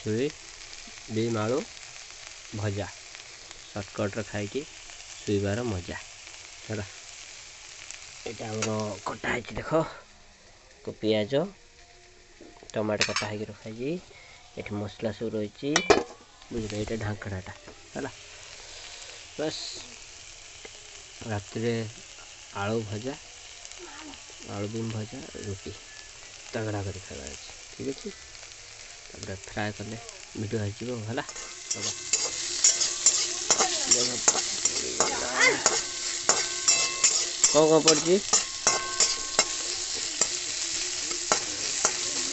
Soybean आलू भजा shortcut खाई शुईबार मजा है। यहाँ कटा है देख को पियाज टमाटो कटा है रखाई ये मसला सब रही बुझे ये ढांकड़ाटा है बस। रात आलू भजा आलू बीन भजा रोटी तगड़ा कर खावा ठीक अच्छे फ्राए कले भिड है कौन पड़ी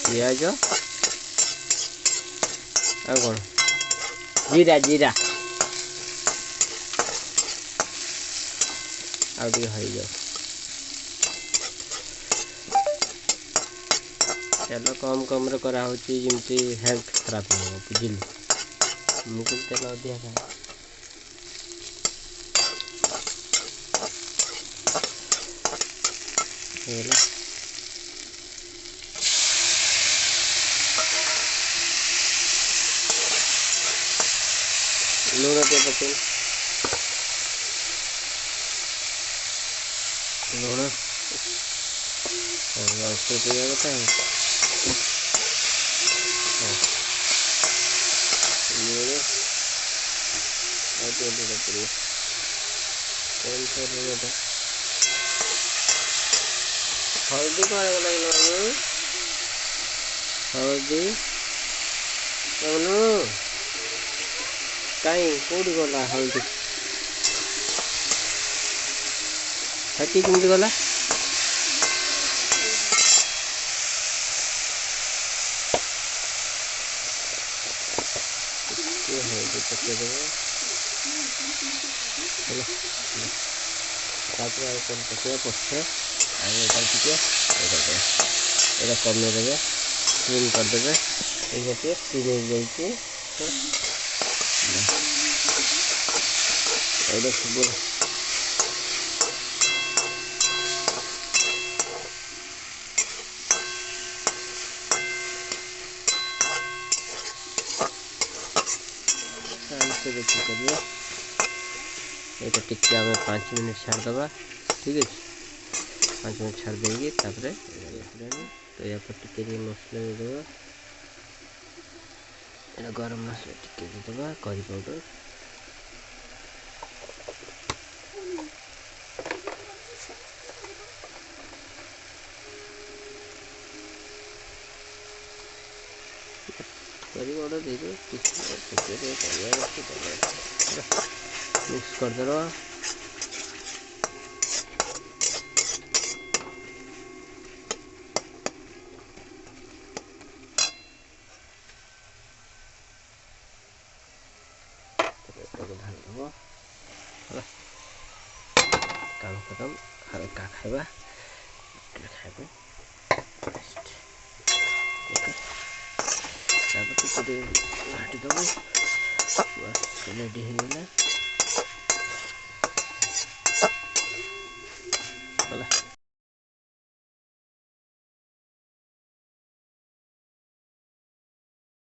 पियाज आ कौन जीरा जीरा आगे हो जाओ तेल कम कम करा जमी हेल्थ खराब हो बुझिल मुझे तेल अधिका खाए लूण टे पके लूण कथा हल्दी कौन लगे हल्दी कहीं कौटी गला हल्दी हटी कमी गला हल्दी पकईद पकड़ पछे ये कमेदे क्लीन करदे क्लीन हो जाए सब देखिए करिए ये टिके आम 5 मिनट छाड़दबा ठीक है 5 मिनट छाड़ देंगे तापर तो या पर टिके मसला देदेबा ये गरम मसला टिके देदेबा करी पाउडर दे दो मिक्स कर दे काम खत्म हल्का खाइबा खाइबा घाटी दब बस रेडी हो गला।